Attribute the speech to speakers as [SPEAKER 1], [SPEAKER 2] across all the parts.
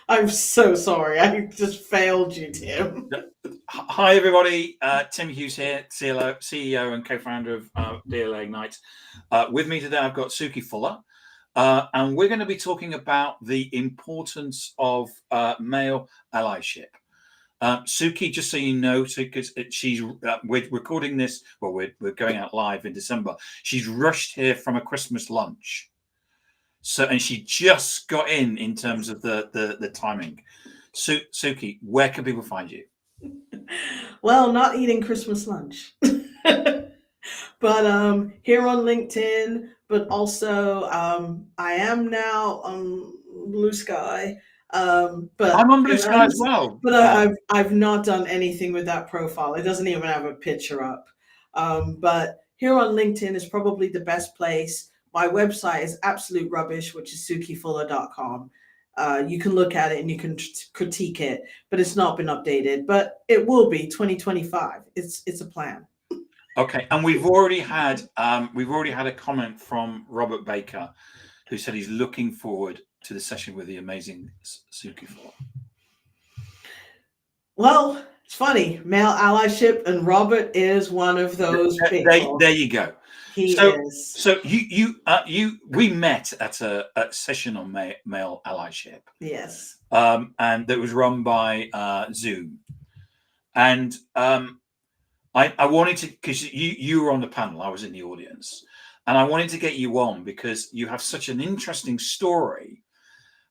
[SPEAKER 1] I'm so sorry. I just failed you, Tim.
[SPEAKER 2] Hi, everybody. Tim Hughes here, CEO and co-founder of DLA Ignite. With me today, I've got Suki Fuller, and we're going to be talking about the importance of male allyship. Suki, just so you know, because we're recording this, well, we're going out live in December. She's rushed here from a Christmas lunch, and she just got in terms of the timing. Suki, where can people find you?
[SPEAKER 1] Well, not eating Christmas lunch. But here on LinkedIn, but also I am now on Blue Sky. But
[SPEAKER 2] I'm on Blue
[SPEAKER 1] you know,
[SPEAKER 2] Sky as well.
[SPEAKER 1] I've not done anything with that profile. It doesn't even have a picture up. But here on LinkedIn is probably the best place. My website is absolute rubbish, which is sukifuller.com. You can look at it and you can critique it, but it's not been updated. But it will be 2025. It's a plan.
[SPEAKER 2] Okay, and we've already had a comment from Robert Baker, who said he's looking forward to the session with the amazing Suki Fuller.
[SPEAKER 1] Well, it's funny. Male allyship, and Robert is one of those people.
[SPEAKER 2] There you go.
[SPEAKER 1] He is.
[SPEAKER 2] So we met at a session on male allyship.
[SPEAKER 1] Yes.
[SPEAKER 2] And that was run by Zoom, and I wanted to, because you were on the panel, I was in the audience, and I wanted to get you on because you have such an interesting story,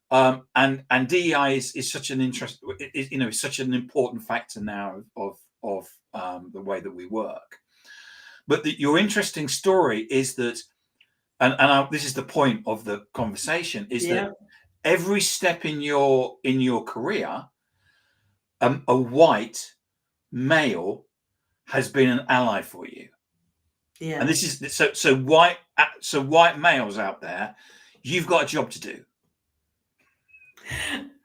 [SPEAKER 2] and DEI is such an is such an important factor now of the way that we work. But your interesting story is that, and this is the point of the conversation, is that every step in your career, a white male has been an ally for you.
[SPEAKER 1] Yeah.
[SPEAKER 2] And this is so white males out there, you've got a job to do.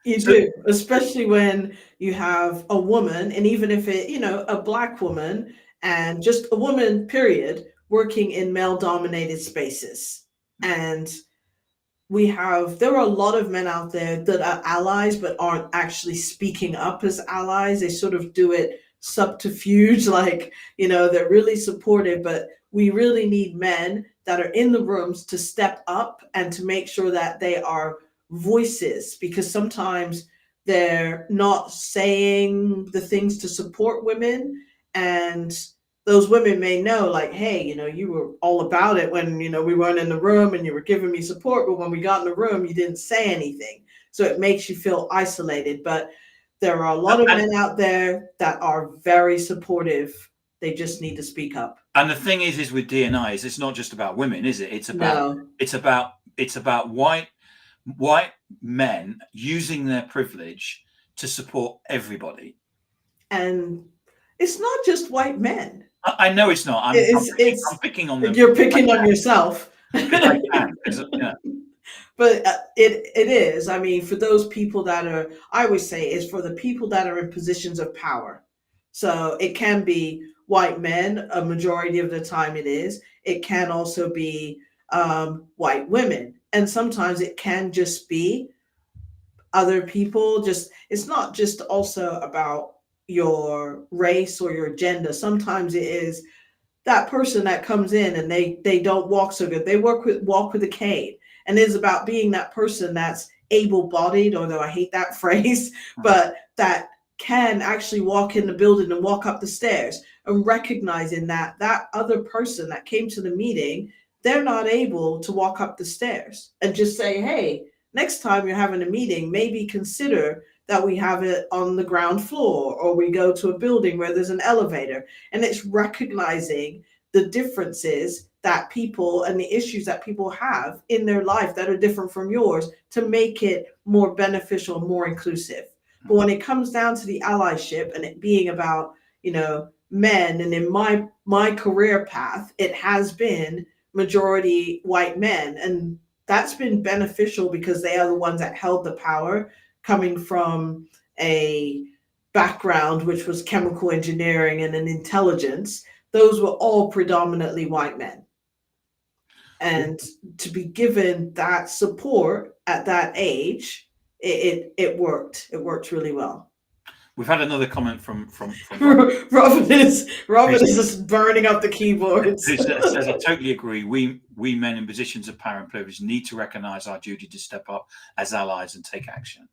[SPEAKER 1] You do, especially when you have a woman, and even if it, a black woman and just a woman, period, working in male dominated spaces. And there are a lot of men out there that are allies, but aren't actually speaking up as allies. They sort of do it subterfuge, like, they're really supportive, but we really need men that are in the rooms to step up and to make sure that they are voices, because sometimes they're not saying the things to support women, and those women may know, like, hey, you were all about it when, we weren't in the room and you were giving me support, but when we got in the room, you didn't say anything. So it makes you feel isolated. But there are a lot of men out there that are very supportive. They just need to speak up.
[SPEAKER 2] And the thing is with D&I is it's not just about women, is it? It's about white men using their privilege to support everybody.
[SPEAKER 1] And it's not just white men.
[SPEAKER 2] I know it's not. I'm picking on them.
[SPEAKER 1] You're picking on yourself.
[SPEAKER 2] I can, yeah.
[SPEAKER 1] But it is. I mean, for those people that are, I always say, is for the people that are in positions of power. So it can be white men, a majority of the time it is. It can also be white women. And sometimes it can just be other people. It's not just also about your race or your gender. Sometimes it is that person that comes in and they don't walk so good. They walk with a cane. And it's about being that person that's able-bodied, although I hate that phrase, but that can actually walk in the building and walk up the stairs, and recognizing that other person that came to the meeting, they're not able to walk up the stairs, and just say, hey, next time you're having a meeting, maybe consider that we have it on the ground floor, or we go to a building where there's an elevator. And it's recognizing the differences that people and the issues that people have in their life that are different from yours, to make it more beneficial, more inclusive. But when it comes down to the allyship and it being about, men, and in my career path, it has been majority white men. And that's been beneficial because they are the ones that held the power, coming from a background which was chemical engineering and an intelligence. Those were all predominantly white men. And to be given that support at that age it worked. It worked really well.
[SPEAKER 2] We've had another comment from Rob,
[SPEAKER 1] Robin is
[SPEAKER 2] who
[SPEAKER 1] just burning up the keyboards.
[SPEAKER 2] says, "I totally agree. We men in positions of power and privilege need to recognise our duty to step up as allies and take action."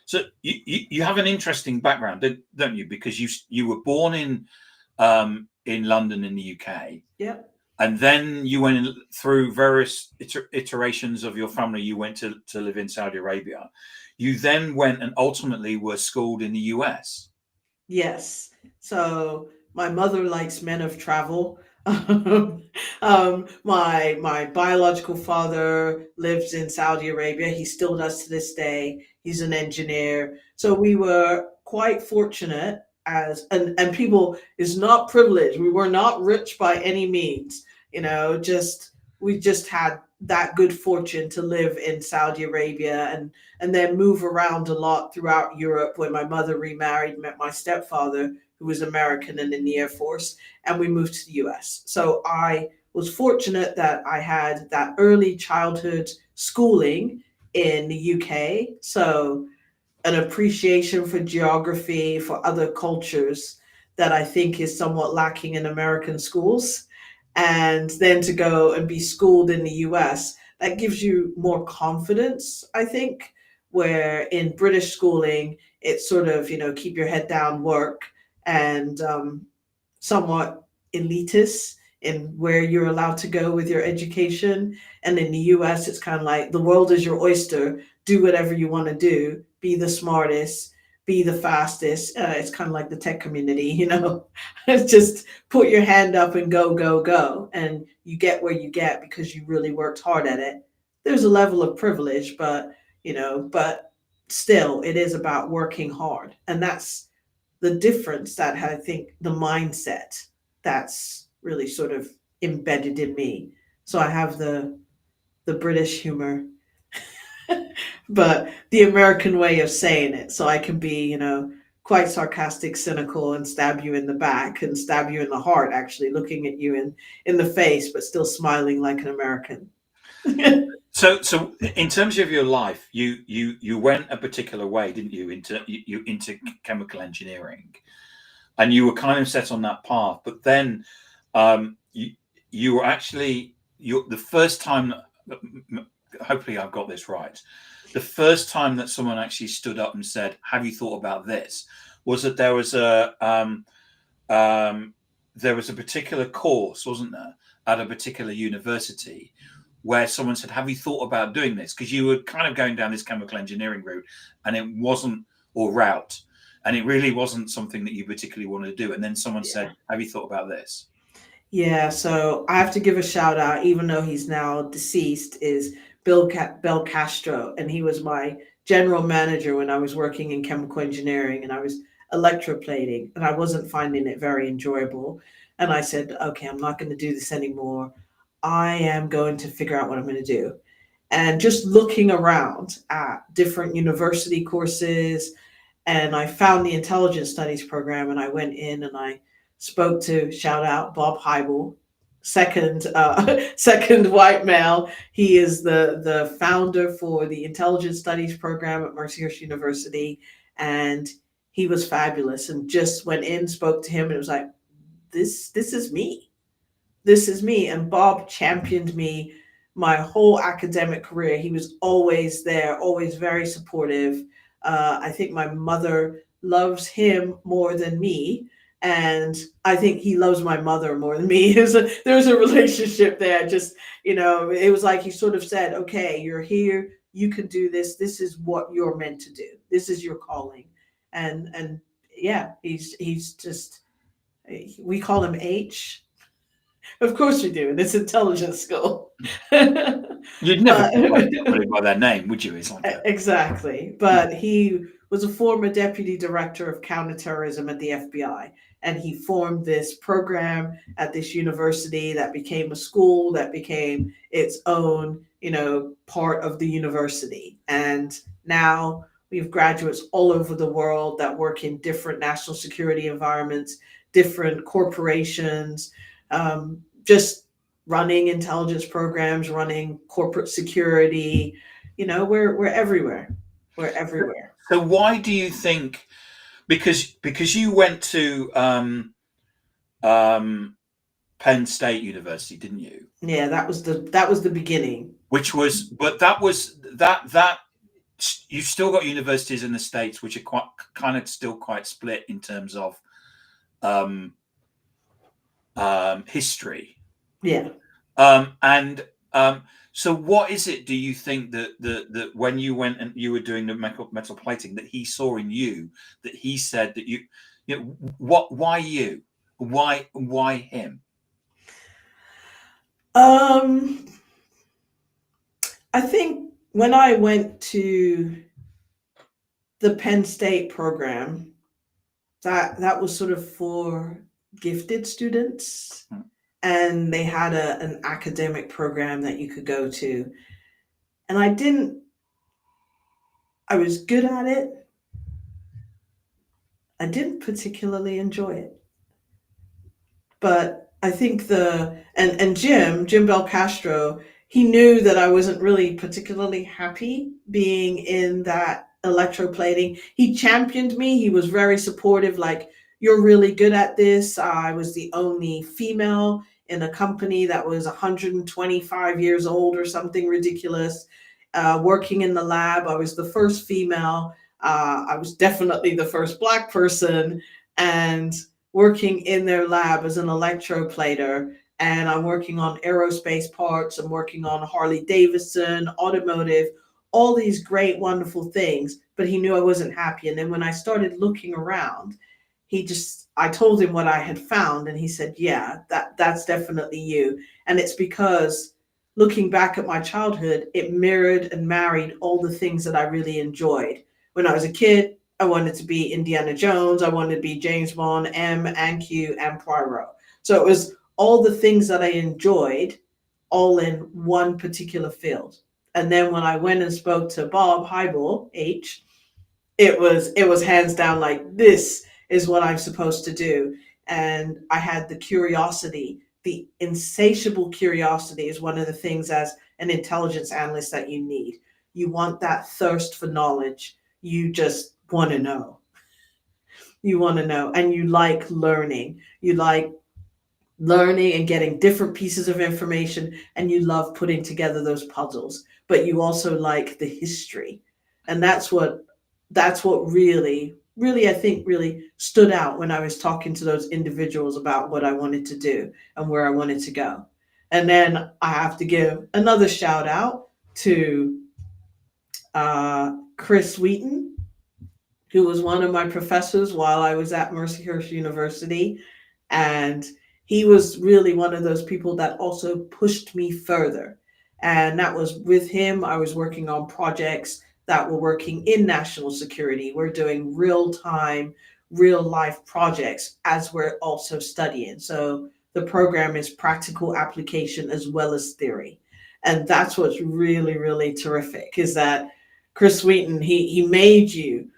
[SPEAKER 2] So you have an interesting background, don't you? Because you were born in London in the UK,
[SPEAKER 1] Yep.
[SPEAKER 2] and then you went through various iterations of your family. You went to live in Saudi Arabia. You then went and ultimately were schooled in the US.
[SPEAKER 1] Yes. So my mother likes men of travel. My biological father lives in Saudi Arabia. He still does to this day. He's an engineer. So we were quite fortunate as and people is not privileged. We were not rich by any means. Just we just had that good fortune to live in Saudi Arabia and then move around a lot throughout Europe. When my mother remarried, met my stepfather, who was American and in the Air Force, and we moved to the US. So I was fortunate that I had that early childhood schooling in the UK. So an appreciation for geography, for other cultures that I think is somewhat lacking in American schools. And then to go and be schooled in the US, that gives you more confidence, I think, where in British schooling, it's sort of, keep your head down, work, and somewhat elitist in where you're allowed to go with your education. And in the US, it's kind of like the world is your oyster. Do whatever you want to do, be the smartest, be the fastest. It's kind of like the tech community. Just put your hand up and go, go, go. And you get where you get because you really worked hard at it. There's a level of privilege, but still, it is about working hard. And that's the difference that I think the mindset that's really sort of embedded in me. So I have the British humor, but the American way of saying it. So I can be, quite sarcastic, cynical, and stab you in the back and stab you in the heart, actually looking at you in the face, but still smiling like an American.
[SPEAKER 2] So in terms of your life, you went a particular way, didn't you, into chemical engineering, and you were kind of set on that path. But then you were actually the first time. Hopefully, I've got this right. The first time that someone actually stood up and said, "Have you thought about this?" was that there was a particular course, wasn't there, at a particular university, where someone said, "Have you thought about doing this?" Because you were kind of going down this chemical engineering route, and it wasn't, or route, and it really wasn't something that you particularly wanted to do. And then someone
[SPEAKER 1] Yeah.
[SPEAKER 2] said, "Have you thought about this?"
[SPEAKER 1] Yeah, so I have to give a shout out, even though he's now deceased, is Bel Castro, and he was my general manager when I was working in chemical engineering, and I was electroplating, and I wasn't finding it very enjoyable. And I said, okay, I'm not going to do this anymore. I am going to figure out what I'm going to do. And just looking around at different university courses, and I found the intelligence studies program, and I went in and I spoke to, shout out, Bob Heibel, second second white male. He is the founder for the intelligence studies program at Mercyhurst University, and he was fabulous. And just went in, spoke to him, and it was like, this is me. This is me. And Bob championed me my whole academic career. He was always there, always very supportive. I think my mother loves him more than me. And I think he loves my mother more than me. There's a relationship there. Just, it was like he sort of said, okay, you're here. You can do this. This is what you're meant to do. This is your calling. And yeah, he's just, we call him H. Of course we do. It's intelligence school.
[SPEAKER 2] You'd never
[SPEAKER 1] But
[SPEAKER 2] call somebody by their name, would you? It's like
[SPEAKER 1] exactly. But he was a former deputy director of counterterrorism at the FBI. And he formed this program at this university that became a school that became its own, part of the university. And now we have graduates all over the world that work in different national security environments, different corporations, just running intelligence programs, running corporate security. We're everywhere. We're everywhere.
[SPEAKER 2] So why do you think? Because you went to um, Penn State University, didn't you?
[SPEAKER 1] Yeah, that was the beginning.
[SPEAKER 2] Which was, but that was that you've still got universities in the States which are quite kind of still quite split in terms of um, history.
[SPEAKER 1] Yeah.
[SPEAKER 2] And so, what is it? Do you think that when you went and you were doing the metal plating, that he saw in you, that he said that you know, what? Why you? Why him?
[SPEAKER 1] Um, I think when I went to the Penn State program, that was sort of for gifted students,
[SPEAKER 2] Hmm.
[SPEAKER 1] and they had an academic program that you could go to. And I was good at it. I didn't particularly enjoy it. But I think and Jim Bel Castro, he knew that I wasn't really particularly happy being in that electroplating. He championed me. He was very supportive, like, you're really good at this. I was the only female in a company that was 125 years old or something ridiculous. Working in the lab, I was the first female. I was definitely the first Black person. And working in their lab as an electroplater, and I'm working on aerospace parts, I'm working on Harley Davidson, automotive, all these great, wonderful things. But he knew I wasn't happy. And then when I started looking around, I told him what I had found, and he said, yeah, that's definitely you. And it's because looking back at my childhood, it mirrored and married all the things that I really enjoyed. When I was a kid, I wanted to be Indiana Jones. I wanted to be James Bond, M and Q and Poirot. So it was all the things that I enjoyed, all in one particular field. And then when I went and spoke to Bob Hybel, H, it was hands down like, this is what I'm supposed to do. And I had the curiosity, the insatiable curiosity is one of the things as an intelligence analyst that you need. You want that thirst for knowledge. You just want to know. You want to know, and you like learning. You like learning and getting different pieces of information, and you love putting together those puzzles. But you also like the history, and that's what really I think really stood out when I was talking to those individuals about what I wanted to do and where I wanted to go. And then I have to give another shout out to Chris Wheaton, who was one of my professors while I was at Mercyhurst University. And he was really one of those people that also pushed me further. And that was with him. I was working on projects that were working in national security. We're doing real time, real life projects as we're also studying. So the program is practical application as well as theory. And that's what's really, really terrific is that Chris Wheaton, he made you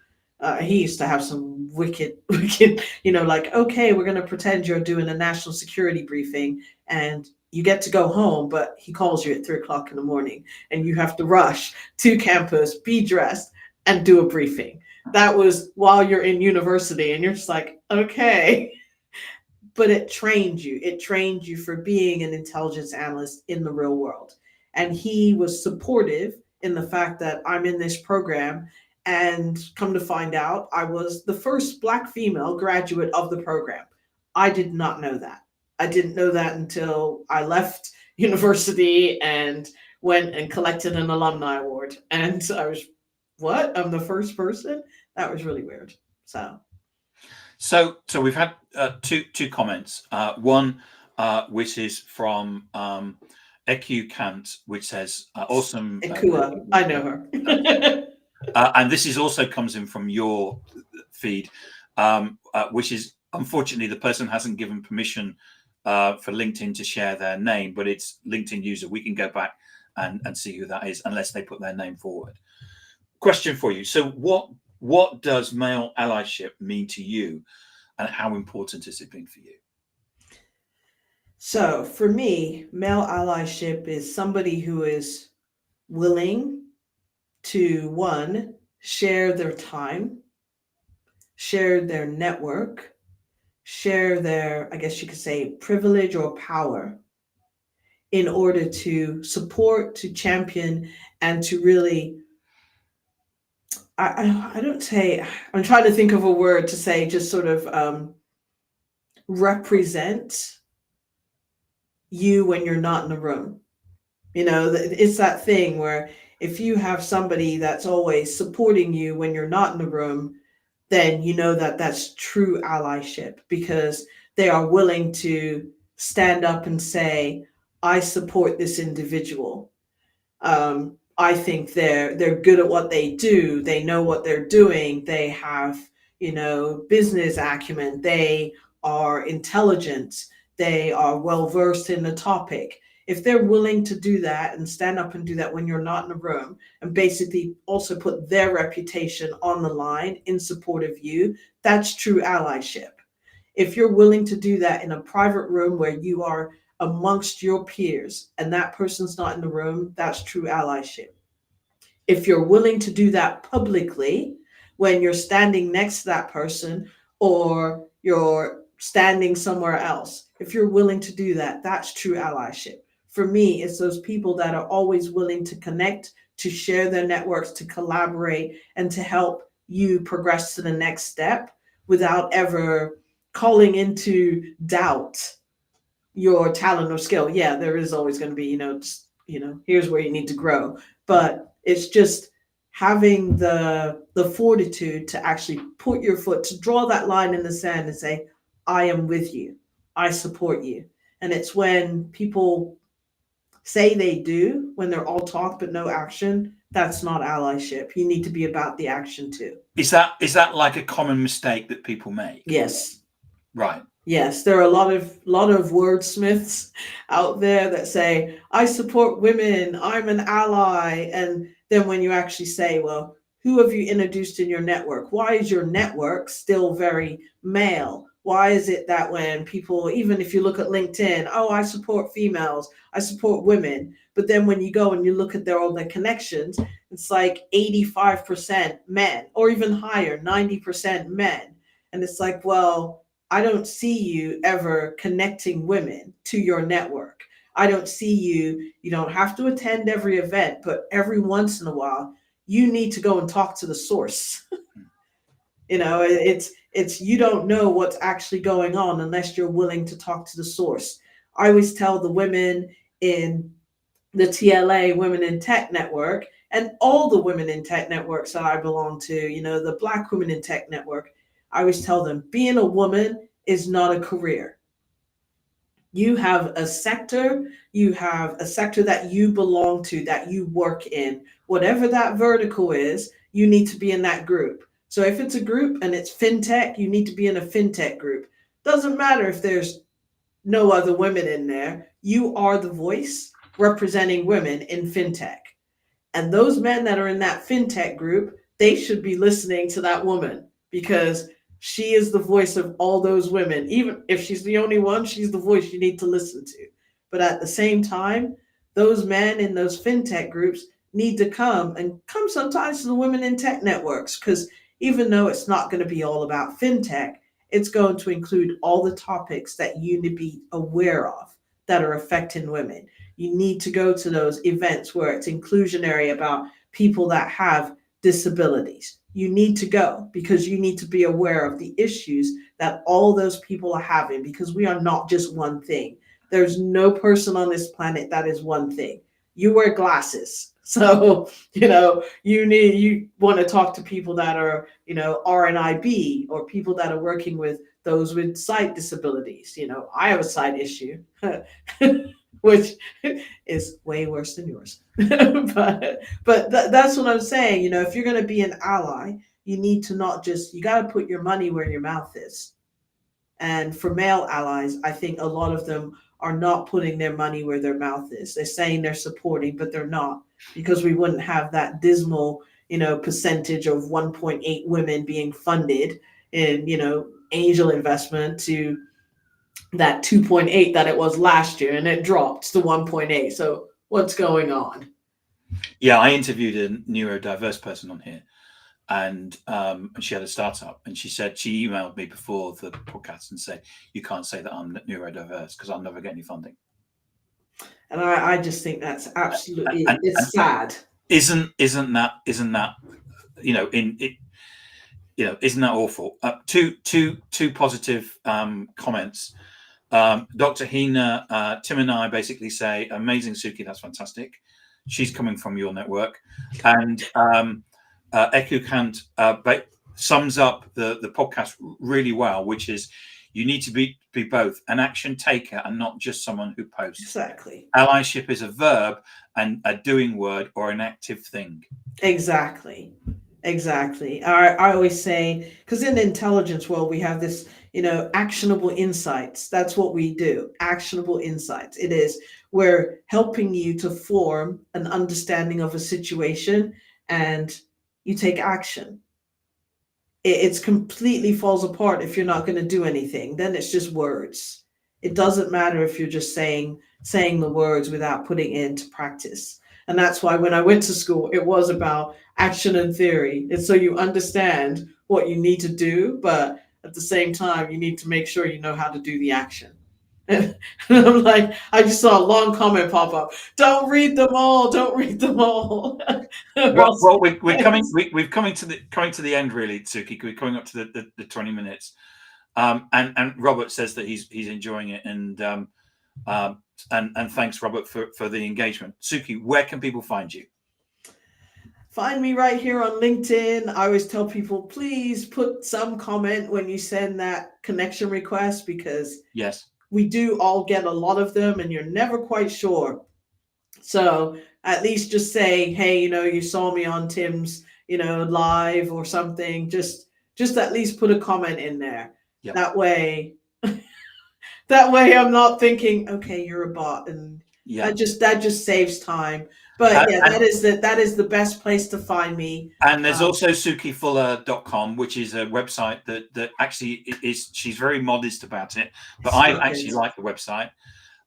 [SPEAKER 1] he used to have some wicked, wicked, like, okay, we're going to pretend you're doing a national security briefing and you get to go home, but he calls you at 3 o'clock in the morning and you have to rush to campus, be dressed, and do a briefing. That was while you're in university, and you're just like, okay. But it trained you. It trained you for being an intelligence analyst in the real world. And he was supportive in the fact that I'm in this program. And come to find out, I was the first Black female graduate of the program. I did not know that. I didn't know that until I left university and went and collected an alumni award. And I was, what? I'm the first person? That was really weird.
[SPEAKER 2] So we've had two comments. One, which is from Eq Kant, which says, "Awesome."
[SPEAKER 1] Ikua, I know her.
[SPEAKER 2] And this is also comes in from your feed, which is unfortunately the person hasn't given permission for LinkedIn to share their name, but it's LinkedIn user. We can go back and see who that is unless they put their name forward. Question for you. So what does male allyship mean to you, and how important has it been for you?
[SPEAKER 1] So for me, male allyship is somebody who is willing to, one, share their time, share their network, share their, I guess you could say, privilege or power in order to support, to champion, and to really, I don't say, I'm trying to think of a word to say, just sort of represent you when you're not in the room. It's that thing where if you have somebody that's always supporting you when you're not in the room, then you know that that's true allyship because they are willing to stand up and say, I support this individual. I think they're good at what they do. They know what they're doing. They have, business acumen. They are intelligent. They are well versed in the topic. If they're willing to do that and stand up and do that when you're not in the room, and basically also put their reputation on the line in support of you, that's true allyship. If you're willing to do that in a private room where you are amongst your peers and that person's not in the room, that's true allyship. If you're willing to do that publicly when you're standing next to that person or you're standing somewhere else, if you're willing to do that, that's true allyship. For me, it's those people that are always willing to connect, to share their networks, to collaborate, and to help you progress to the next step without ever calling into doubt your talent or skill. Yeah, there is always going to be, here's where you need to grow. But it's just having the fortitude to actually put your foot, to draw that line in the sand and say, I am with you. I support you. And it's when people say they do, when they're all talk but no action, that's not allyship. You need to be about the action too.
[SPEAKER 2] Is that like a common mistake that people make?
[SPEAKER 1] Yes.
[SPEAKER 2] Right.
[SPEAKER 1] Yes, there are a lot of wordsmiths out there that say, I support women, I'm an ally. And then when you actually say, well, who have you introduced in your network? Why is your network still very male? Why is it that when people, even if you look at LinkedIn, oh, I support females, I support women. But then when you go and you look at all their connections, it's like 85% men or even higher, 90% men. And it's like, well, I don't see you ever connecting women to your network. I don't see you, you don't have to attend every event, but every once in a while, you need to go and talk to the source. It's you don't know what's actually going on unless you're willing to talk to the source. I always tell the women in the TLA Women in Tech Network and all the women in tech networks that I belong to, the Black Women in Tech Network, I always tell them being a woman is not a career. You have a sector, that you belong to, that you work in. Whatever that vertical is, you need to be in that group. So if it's a group and it's fintech, you need to be in a fintech group. Doesn't matter if there's no other women in there. You are the voice representing women in fintech. And those men that are in that fintech group, they should be listening to that woman because she is the voice of all those women. Even if she's the only one, she's the voice you need to listen to. But at the same time, those men in those fintech groups need to come sometimes to the women in tech networks because even though it's not going to be all about fintech, it's going to include all the topics that you need to be aware of that are affecting women. You need to go to those events where it's inclusionary about people that have disabilities. You need to go because you need to be aware of the issues that all those people are having because we are not just one thing. There's no person on this planet that is one thing. You wear glasses. So, you want to talk to people that are, RNIB or people that are working with those with sight disabilities. I have a sight issue. Which is way worse than yours. That's what I'm saying. If you're going to be an ally, you need to you got to put your money where your mouth is. And for male allies, I think a lot of them are not putting their money where their mouth is. They're saying they're supporting, but they're not because we wouldn't have that dismal, percentage of 1.8 women being funded in, angel investment to that 2.8 that it was last year, and it dropped to 1.8. So what's going on?
[SPEAKER 2] Yeah, I interviewed a neurodiverse person on here, and she had a startup, and she emailed me before the podcast and said, "You can't say that I'm neurodiverse because I'll never get any funding."
[SPEAKER 1] And I just think that's absolutely,
[SPEAKER 2] And
[SPEAKER 1] it's sad.
[SPEAKER 2] Isn't that isn't that awful? Two positive comments. Dr. Hina, Tim and I basically say, "Amazing, Suki, that's fantastic. She's coming from your network." And Eku Kant sums up the podcast really well, which is you need to be both an action taker and not just someone who posts.
[SPEAKER 1] Exactly.
[SPEAKER 2] Allyship is a verb and a doing word or an active thing.
[SPEAKER 1] Exactly. I always say, because in the intelligence world, we have this, actionable insights. That's what we do. Actionable insights. It is, we're helping you to form an understanding of a situation and you take action. It's completely falls apart if you're not going to do anything. Then it's just words. It doesn't matter if you're just saying the words without putting it into practice. And that's why when I went to school, it was about action and theory. And so you understand what you need to do, but at the same time, you need to make sure you know how to do the action. And I'm like, I just saw a long comment pop up. Don't read them all. Don't read them all.
[SPEAKER 2] Well, we're coming to the end, really, Suki. We're coming up to the 20 minutes. And Robert says that he's enjoying it, and thanks, Robert, for the engagement. Suki, where can people find you?
[SPEAKER 1] Find me right here on LinkedIn. I always tell people, please put some comment when you send that connection request, because
[SPEAKER 2] yes,
[SPEAKER 1] we do all get a lot of them and you're never quite sure. So at least just say, hey, you saw me on Tim's, live or something. Just at least put a comment in there.
[SPEAKER 2] Yep.
[SPEAKER 1] That way I'm not thinking, okay, you're a bot, and that just saves time. But that is the best place to find me.
[SPEAKER 2] And there's also SukiFuller.com, which is a website that actually is, she's very modest about it, but I actually like the website.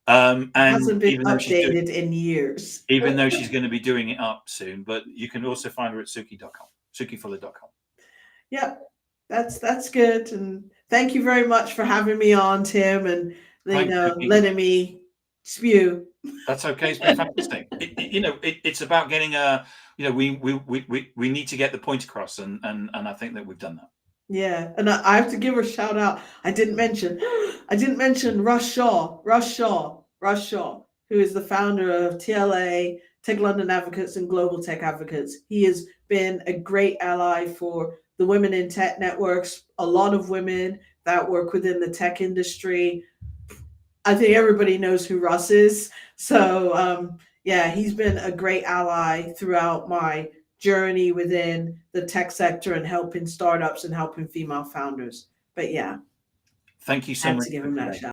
[SPEAKER 2] And
[SPEAKER 1] it hasn't been updated in years.
[SPEAKER 2] Even though she's going to be doing it up soon, but you can also find her at Suki.com, SukiFuller.com.
[SPEAKER 1] Yep, that's good. And thank you very much for having me on, Tim, and letting me spew.
[SPEAKER 2] That's okay. It's been fantastic. It's about getting we need to get the point across, and I think that we've done that.
[SPEAKER 1] Yeah, and I have to give her a shout out. I didn't mention Russ Shaw, who is the founder of TLA, Tech London Advocates, and Global Tech Advocates. He has been a great ally for the Women in Tech networks. A lot of women that work within the tech industry. I think everybody knows who Russ is. So he's been a great ally throughout my journey within the tech sector and helping startups and helping female founders. But yeah,
[SPEAKER 2] thank you so much.
[SPEAKER 1] To give him that shout.